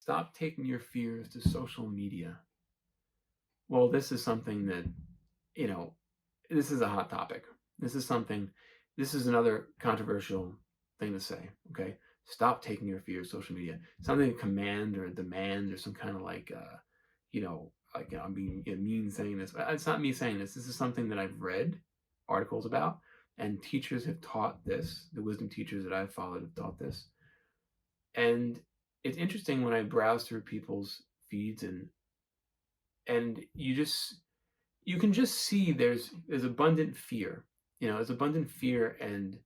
Stop taking your fears to social media. Well, this is something that, you know, this is a hot topic. This is something, this is another controversial thing to say, okay? Stop taking your fears to social media. Something to command or demand or some kind of like, I'm being mean saying this. It's not me saying this. This is something that I've read articles about, and teachers have taught this. The wisdom teachers that I've followed have taught this. And it's interesting when I browse through people's feeds and you can just see there's abundant fear. There's abundant fear and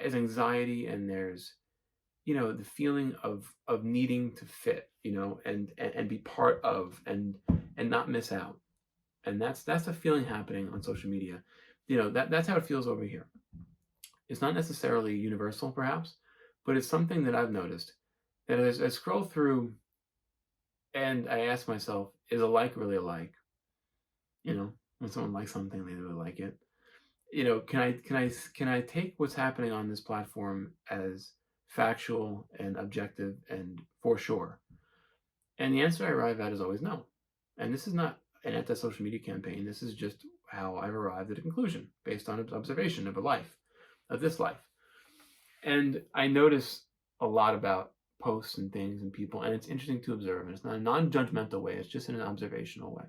as anxiety, and there's the feeling of needing to fit, and be part of and not miss out. And that's a feeling happening on social media. That's how it feels over here. It's not necessarily universal, perhaps, but it's something that I've noticed that as I scroll through and I ask myself, is a like really a like? When someone likes something, they really like it. Can I take what's happening on this platform as factual and objective and for sure? And the answer I arrive at is always no. And this is not an anti-social media campaign. This is just how I've arrived at a conclusion based on observation of a life, of this life. And I notice a lot about posts and things and people, and it's interesting to observe. And it's not a non-judgmental way. It's just in an observational way.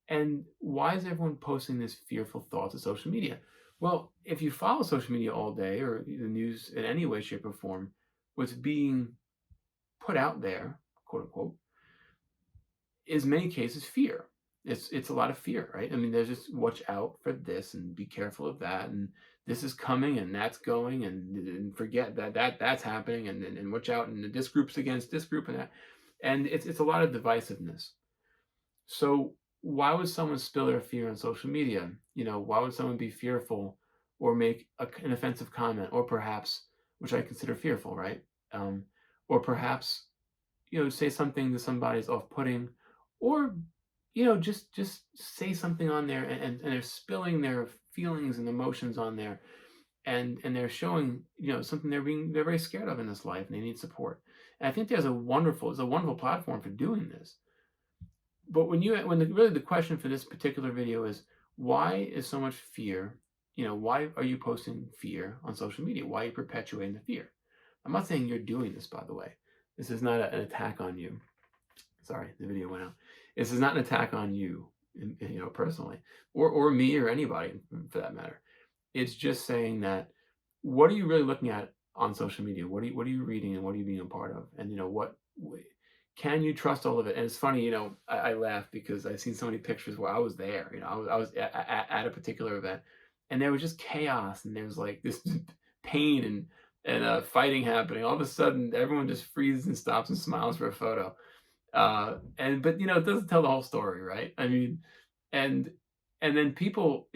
And why is everyone posting this fearful thoughts to social media? Well, if you follow social media all day or the news in any way, shape, or form, what's being put out there, quote unquote, is many cases fear. It's a lot of fear, right? I mean, there's just watch out for this and be careful of that, and this is coming and that's going, and forget that's happening, and watch out, and this group's against this group and that, and it's a lot of divisiveness. So why would someone spill their fear on social media? Why would someone be fearful or make an offensive comment, or perhaps, which I consider fearful, right? Or perhaps, say something to somebody's off-putting, or just say something on there, and they're spilling their feelings and emotions on there, and they're showing something they're very scared of in this life, and they need support. And I think it's a wonderful platform for doing this. But really the question for this particular video is, why is so much fear? Why are you posting fear on social media? Why are you perpetuating the fear? I'm not saying you're doing this, by the way. This is not an attack on you. Sorry, the video went out. This is not an attack on you, personally, or me, or anybody for that matter. It's just saying that, what are you really looking at on social media? What are you reading, and what are you being a part of? And what can you trust all of it? And it's funny, I laugh because I've seen so many pictures where I was there. I was at a particular event, and there was just chaos, and there was like this pain and fighting happening. All of a sudden, everyone just freezes and stops and smiles for a photo. But it doesn't tell the whole story, right? I mean, and then people,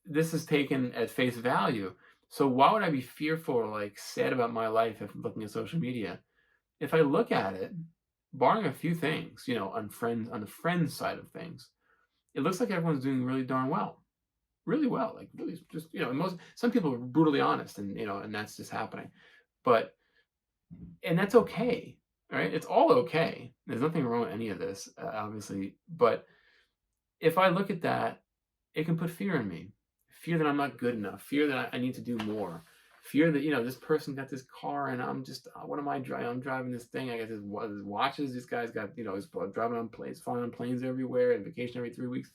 this is taken at face value. So why would I be fearful or like sad about my life if I'm looking at social media? If I look at it, barring a few things, on the friends side of things, it looks like everyone's doing really darn well, really well. Like really, just some people are brutally honest, and that's just happening. And that's okay, right? It's all okay. There's nothing wrong with any of this, obviously. But if I look at that, it can put fear in me. Fear that I'm not good enough. Fear that I need to do more. Fear that, this person got this car and I'm just, what am I driving? I'm driving this thing. I got this watches. This guy's got, he's driving on planes, flying on planes everywhere, and vacation every 3 weeks.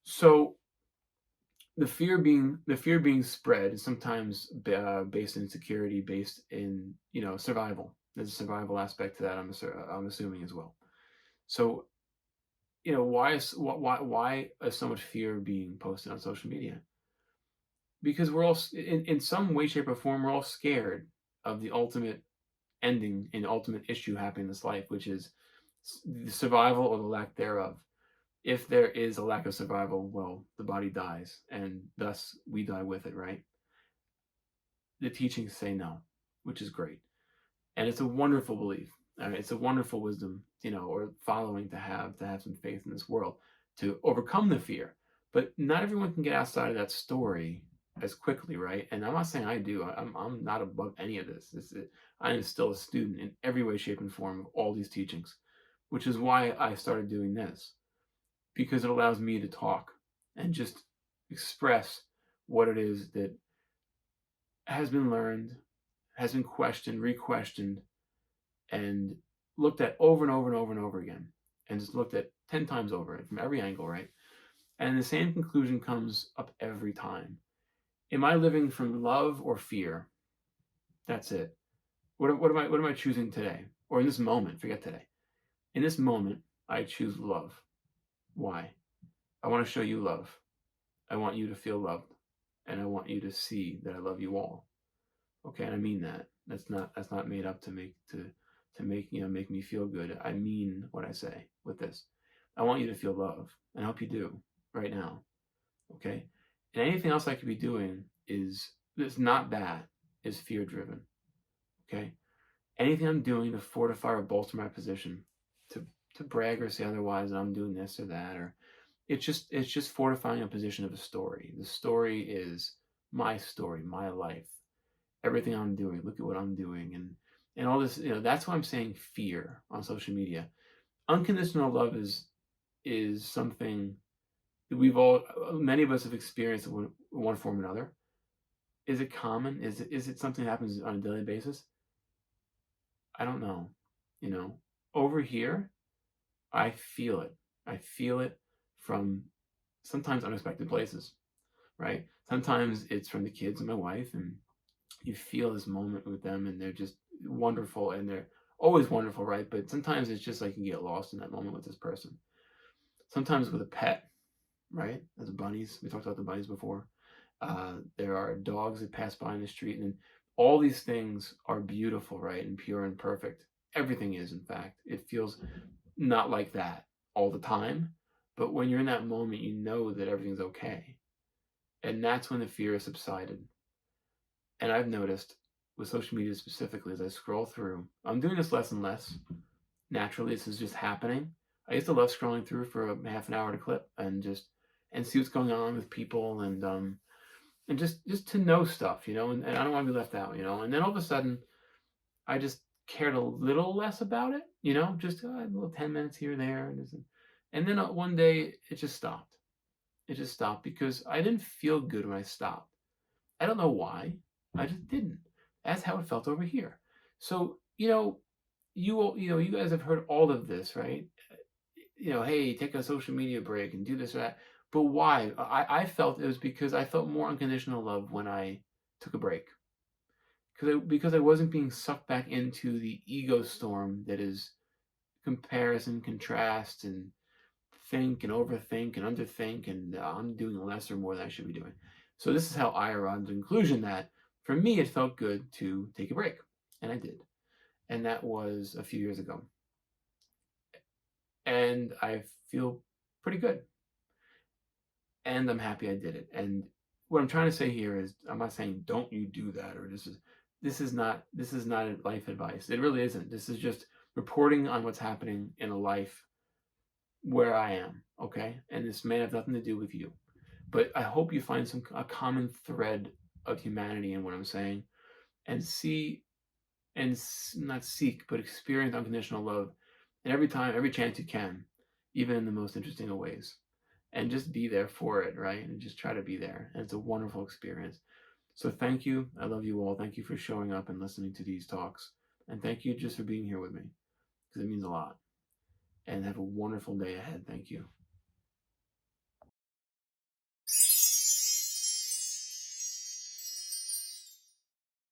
So the fear being spread is sometimes based in insecurity, based in, survival. There's a survival aspect to that, I'm assuming as well. So, why is so much fear being posted on social media? Because we're all, in some way, shape, or form, we're all scared of the ultimate ending and ultimate issue happening in this life, which is the survival or the lack thereof. If there is a lack of survival, well, the body dies, and thus we die with it, right? The teachings say no, which is great. And it's a wonderful belief. I mean, it's a wonderful wisdom, or following to have some faith in this world to overcome the fear. But not everyone can get outside of that story as quickly, right? And I'm not saying I do. I'm not above any of this. I am still a student in every way, shape, and form of all these teachings, which is why I started doing this, because it allows me to talk and just express what it is that has been learned, has been questioned, re-questioned, and looked at over and over and over and over again, and just looked at 10 times over it from every angle, right? And the same conclusion comes up every time. Am I living from love or fear? That's it. What am I choosing today? Or in this moment, forget today. In this moment, I choose love. Why? I want to show you love. I want you to feel loved. And I want you to see that I love you all. Okay, and I mean that. That's not made up to make me feel good. I mean what I say with this. I want you to feel love, and I hope you do right now. Okay? And anything else I could be doing is not that, is fear driven. Okay? Anything I'm doing to fortify or bolster my position, to brag or say otherwise that I'm doing this or that, or it's just fortifying a position of a story. The story is my story, my life, everything I'm doing. Look at what I'm doing, and all this. That's why I'm saying fear on social media. Unconditional love is something that many of us have experienced in one form or another. Is it common? Is it something that happens on a daily basis? I don't know. Over here, I feel it. I feel it from sometimes unexpected places, right? Sometimes it's from the kids and my wife, and you feel this moment with them, and they're just wonderful, and they're always wonderful, right? But sometimes it's just like you get lost in that moment with this person. Sometimes with a pet, right? As bunnies, we talked about the bunnies before. There are dogs that pass by in the street, and all these things are beautiful, right? And pure and perfect. Everything is, in fact. It feels not like that all the time, but when you're in that moment, you know that everything's okay. And that's when the fear has subsided. And I've noticed with social media specifically, as I scroll through, I'm doing this less and less. Naturally, this is just happening. I used to love scrolling through for a half an hour at a clip and see what's going on with people, and just to know stuff, and I don't want to be left out, and then all of a sudden I just cared a little less about it, just a little 10 minutes here or there, and then one day it just stopped. It just stopped because I didn't feel good when I stopped. I don't know why. I just didn't. That's how it felt over here. So, you guys have heard all of this, right? Hey, take a social media break and do this or that. But why? I felt it was because I felt more unconditional love when I took a break. Because I wasn't being sucked back into the ego storm that is comparison, contrast, and think and overthink and underthink, and I'm doing less or more than I should be doing. So this is how I arrived at the conclusion that for me it felt good to take a break, and I did, and that was a few years ago, and I feel pretty good, and I'm happy I did it. And what I'm trying to say here is, I'm not saying don't you do that, or this is not life advice. It really isn't. This is just reporting on what's happening in a life where I am, okay? And this may have nothing to do with you. But I hope you find a common thread of humanity in what I'm saying, and see, and not seek, but experience unconditional love, and every time, every chance you can, even in the most interesting of ways, and just be there for it, right? And just try to be there, and it's a wonderful experience. So thank you. I love you all. Thank you for showing up and listening to these talks, and thank you just for being here with me, because it means a lot. And have a wonderful day ahead. Thank you.